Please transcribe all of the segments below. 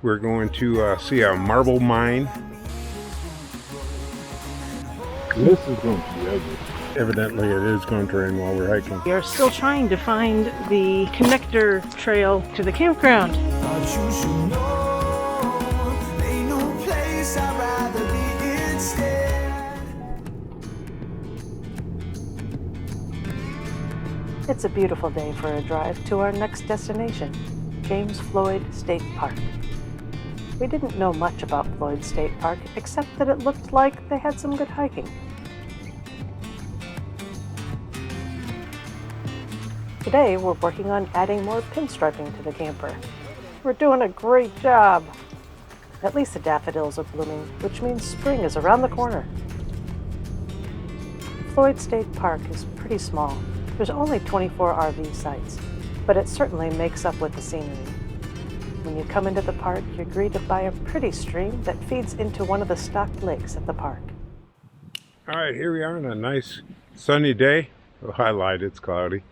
We're going to see a marble mine. This is going to be ugly. Evidently it is going to rain while we're hiking. We are still trying to find the connector trail to the campground. It's a beautiful day for a drive to our next destination, Floyd State Park. We didn't know much about Floyd State Park, except that it looked like they had some good hiking. Today, we're working on adding more pinstriping to the camper. We're doing a great job. At least the daffodils are blooming, which means spring is around the corner. Floyd State Park is pretty small. There's only 24 RV sites, but it certainly makes up with the scenery. When you come into the park, you're greeted by a pretty stream that feeds into one of the stocked lakes at the park. All right, here we are on a nice sunny day. The highlight, it's cloudy.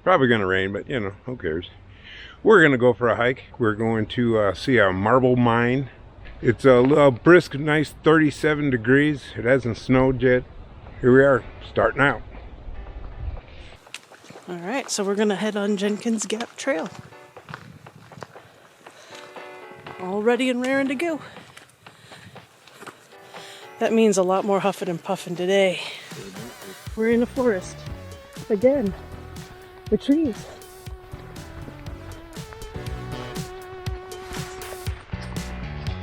Probably going to rain, but you know, who cares? We're going to go for a hike. We're going to see a marble mine. It's a little brisk, nice 37 degrees. It hasn't snowed yet. Here we are, starting out. All right, so we're going to head on Jenkins Gap Trail. All ready and raring to go. That means a lot more huffing and puffing today. We're in a forest. Again. The trees.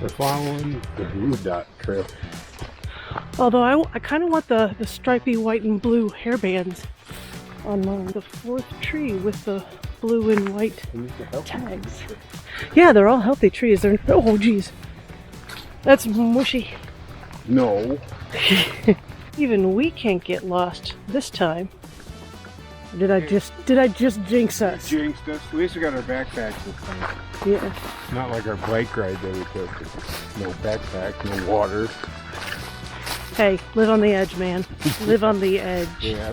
We're following the blue dot trail. Although I kind of want the stripy white and blue hairbands on mine. The fourth tree with the blue and white tags. Yeah, they're all healthy trees. They're, oh geez. That's mushy. No. Even we can't get lost this time. Did I just jinx us? Jinxed us. At least we got our backpacks this time. Yeah. Not like our bike ride that we took. No backpack, no water. Hey, live on the edge, man. Live on the edge. Yeah.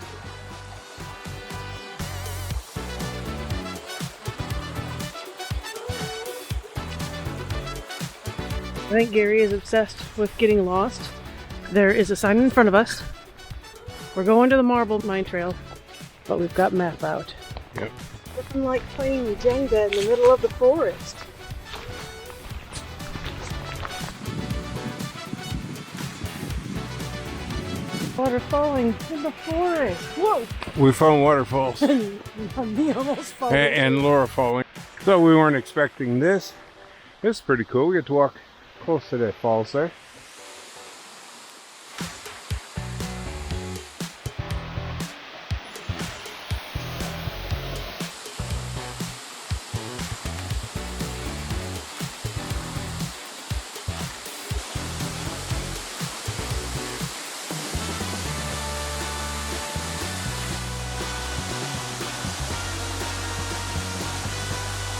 I think Gary is obsessed with getting lost. There is a sign in front of us. We're going to the Marble Mine Trail, but we've got map out. Yep. Looking like playing Jenga in the middle of the forest. Water falling in the forest. Whoa! We found waterfalls. We almost falling. And Laura falling. So we weren't expecting this. This is pretty cool. We get to walk close to that falls there.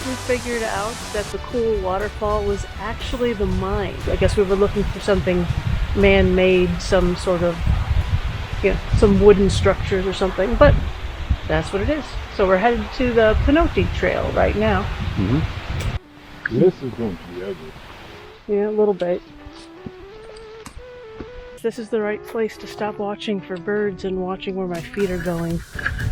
We figured out that the cool waterfall was actually the mine. I guess we were looking for something man-made, some sort of, some wooden structures or something, but that's what it is. So we're headed to the Pinhoti Trail right now. Mm-hmm. This is going to be ugly. Yeah, a little bit. This is the right place to stop watching for birds and watching where my feet are going,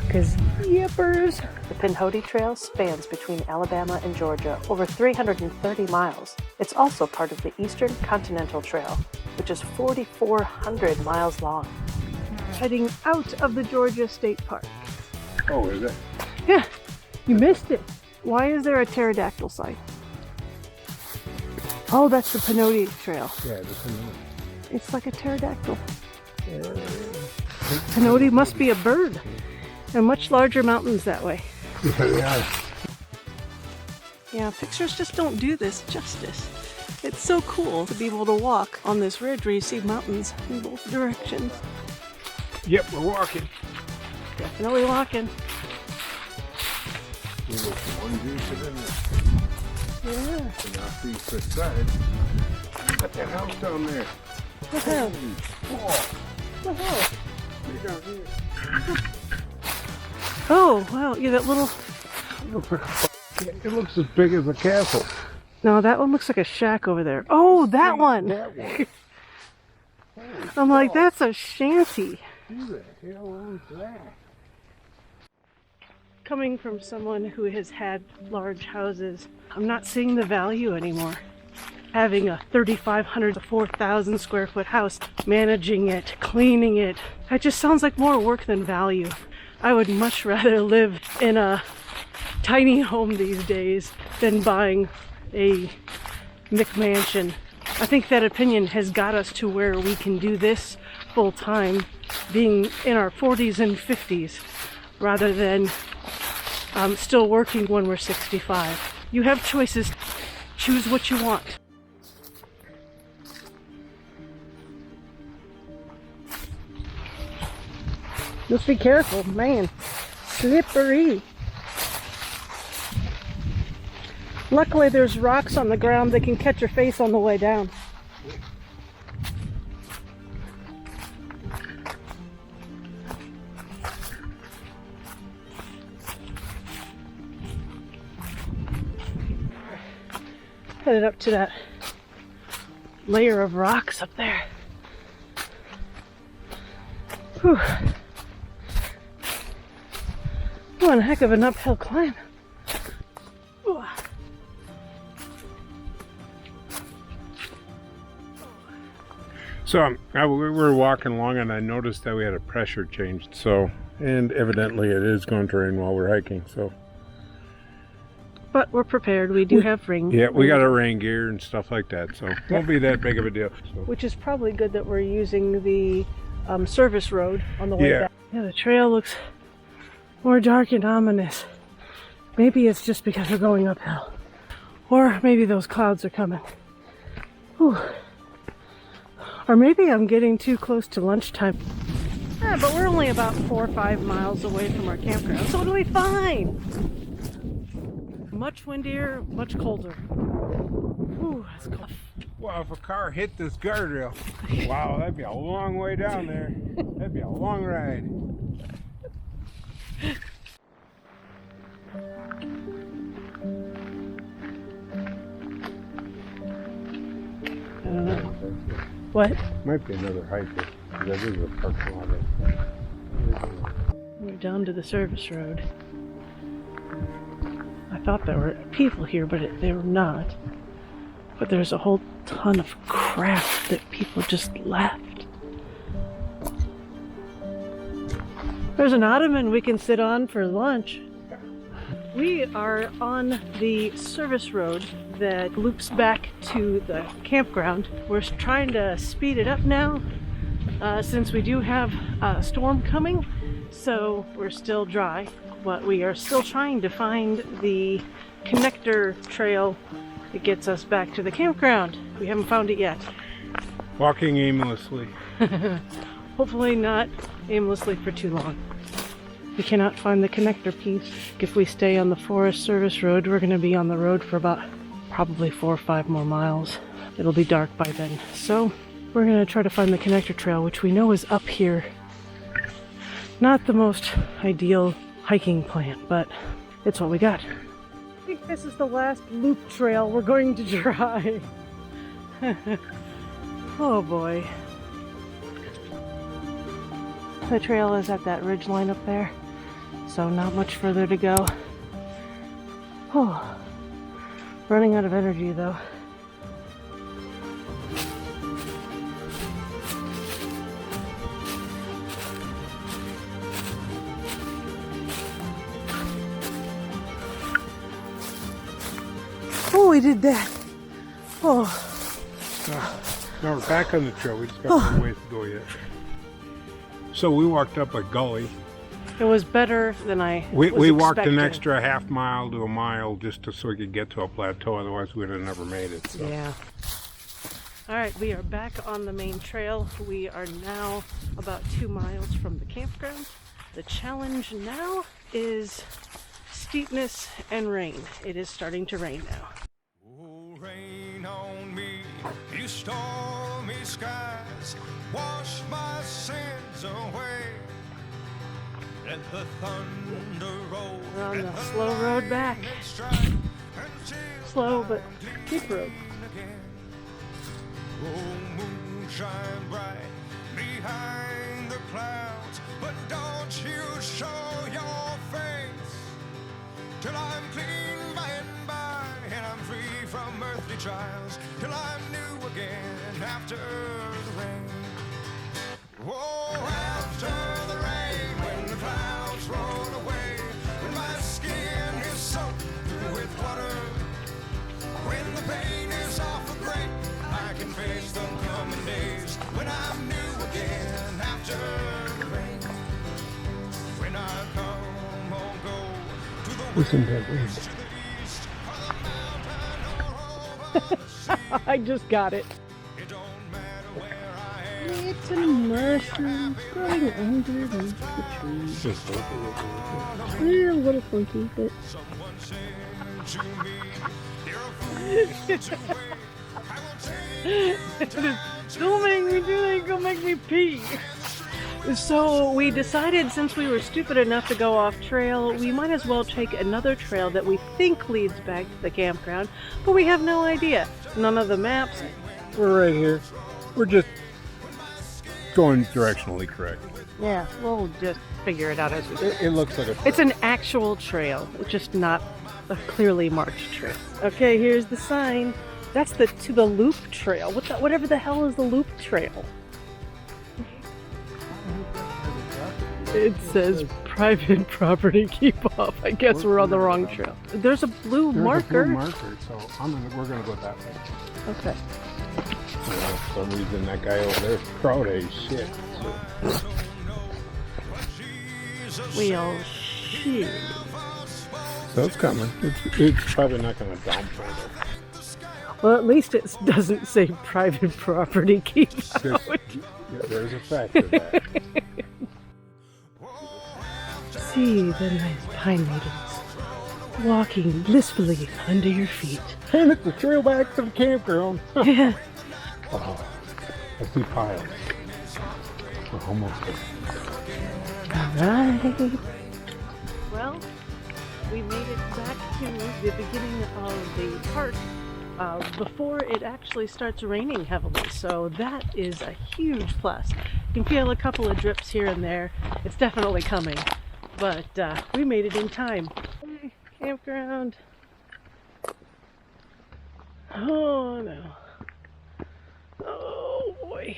because yippers! The Pinhoti Trail spans between Alabama and Georgia, over 330 miles. It's also part of the Eastern Continental Trail, which is 4,400 miles long. Heading out of the Georgia State Park. Oh, is it? Yeah, you missed it. Why is there a pterodactyl sign? Oh, that's the Pinhoti Trail. Yeah, the Pinhoti. It's like a pterodactyl. Pinhoti must be a bird. And much larger mountains that way. Yeah, they are. Yeah, pictures just don't do this justice. It's so cool to be able to walk on this ridge where you see mountains in both directions. Yep, we're walking. Definitely walking. There's one juice in there. Yeah. And now see the side. Look at that house down there. What the hell? Whoa. What the hell? Way down here. Oh, wow. Yeah, that little... It looks as big as a castle. No, that one looks like a shack over there. Oh, that one! That one. I'm like, that's a shanty. Who the hell owns that? Coming from someone who has had large houses, I'm not seeing the value anymore. Having a 3,500 to 4,000 square foot house, managing it, cleaning it, that just sounds like more work than value. I would much rather live in a tiny home these days than buying a McMansion. I think that opinion has got us to where we can do this full time, being in our 40s and 50s, rather than still working when we're 65. You have choices. Choose what you want. Just be careful, man. Slippery. Luckily there's rocks on the ground that can catch your face on the way down. Headed up to that layer of rocks up there. Whew. One heck of an uphill climb. Ooh. So we were walking along and I noticed that we had a pressure change. So, and evidently it is going to rain while we're hiking. So, but we're prepared. We do have rain. Yeah, we got our rain gear and stuff like that. So it won't be that big of a deal. So. Which is probably good that we're using the service road on the way Yeah. back. Yeah, the trail looks more dark and ominous. Maybe it's just because we're going uphill. Or maybe those clouds are coming. Whew. Or maybe I'm getting too close to lunchtime. Yeah, but we're only about 4 or 5 miles away from our campground, so it'll be fine. Much windier, much colder. Ooh, that's cold. Well, if a car hit this guardrail, wow, that'd be a long way down there. That'd be a long ride. I don't know. What? Might be another hiker. That is a parking lot. We're down to the service road. I thought there were people here, but they were not. But there's a whole ton of crap that people just left. There's an ottoman we can sit on for lunch. We are on the service road that loops back to the campground. We're trying to speed it up now since we do have a storm coming, so we're still dry, but we are still trying to find the connector trail that gets us back to the campground. We haven't found it yet. Walking aimlessly. Hopefully not aimlessly for too long. We cannot find the connector piece. If we stay on the Forest Service Road, we're going to be on the road for about probably 4 or 5 more miles. It'll be dark by then. So we're going to try to find the connector trail, which we know is up here. Not the most ideal hiking plan, but it's what we got. I think this is the last loop trail we're going to try. Oh boy. The trail is at that ridge line up there, so not much further to go. Oh, running out of energy though. Oh, we did that. Oh. Now we're back on the trail. We just got some ways to go yet. So we walked up a gully. It was better than I We walked expecting. an extra half mile to a mile just so we could get to a plateau. Otherwise, we'd have never made it. So. Yeah. All right, we are back on the main trail. We are now about 2 miles from the campground. The challenge now is steepness and rain. It is starting to rain now. Oh, rain on me, you stormy skies, wash my sins away. Let the thunder roll. We're on the slow road back. Slow, but keep road. Oh, moon shine bright behind the clouds, but don't you show your face till I'm clean by and by, and I'm free from earthly trials, till I'm new again after the rain. Oh, after the rain, when the clouds roll away, when my skin is soaked through with water, when the pain is awful great, I can face the coming days, when I'm new again after the rain. When I come or go to the west, to the east, or the mountain or over the sea, I just got it. it don't matter where I am. It's a mushroom growing under the trees. Just look at it. They're a little funky, but Someone said to me, you're a fool to wait. I will take you don't make me do that. Go make me pee. So we decided, since we were stupid enough to go off trail, we might as well take another trail that we think leads back to the campground, but we have no idea. None of the maps. We're right here. We're just going directionally correct. Yeah, we'll just figure it out as we go. It looks like a It's an actual trail, just not a clearly marked trail. Okay, here's the sign. That's the to the loop trail. Whatever the hell is the loop trail? It says private property, keep off. I guess we're on the wrong trail. There's a blue marker. So we're gonna go that way. Okay. For some reason, that guy over there is proud as shit. We all shoot. So it's coming. It's probably not gonna dump right Well, at least it doesn't say private property, keep there. out. There's a fact to that. See the nice pine needles walking blissfully under your feet. And it's the trail back to the campground. Yeah. Oh, I see piles. We're almost there. Alright. Well, we made it back to the beginning of the park before it actually starts raining heavily, so that is a huge plus. You can feel a couple of drips here and there. It's definitely coming, but we made it in time. Campground. Oh no. Oh boy.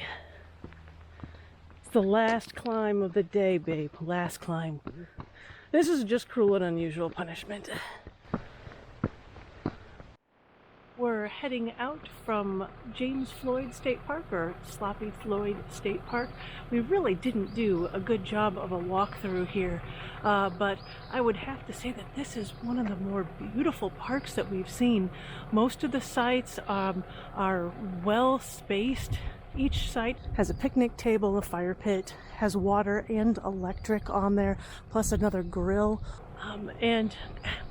It's the last climb of the day, babe. Last climb. This is just cruel and unusual punishment. We're heading out from James Floyd State Park, or Sloppy Floyd State Park. We really didn't do a good job of a walkthrough here, but I would have to say that this is one of the more beautiful parks that we've seen. Most of the sites are well spaced. Each site has a picnic table, a fire pit, has water and electric on there, plus another grill. And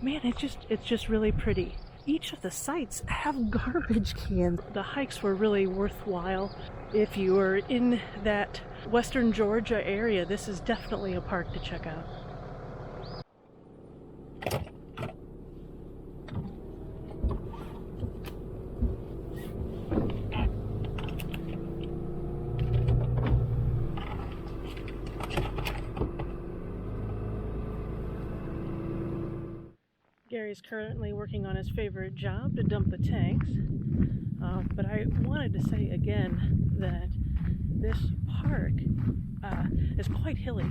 man, it's just really pretty. Each of the sites have garbage cans. The hikes were really worthwhile. If you are in that western Georgia area, this is definitely a park to check out. Gary's currently working on his favorite job, to dump the tanks. But I wanted to say again that this park is quite hilly,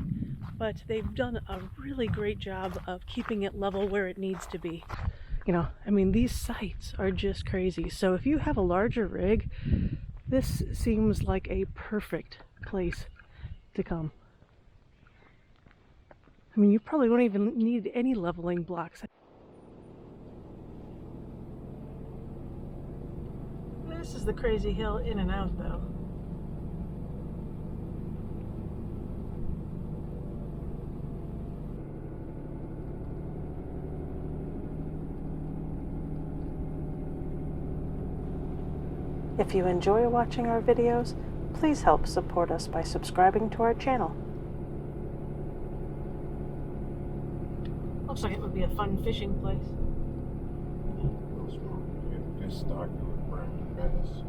but they've done a really great job of keeping it level where it needs to be. You know, I mean, these sites are just crazy. So if you have a larger rig, this seems like a perfect place to come. I mean, you probably won't even need any leveling blocks. This is the crazy hill in and out, though. If you enjoy watching our videos, please help support us by subscribing to our channel. Looks like it would be a fun fishing place. I stalked you with Brandon Menace.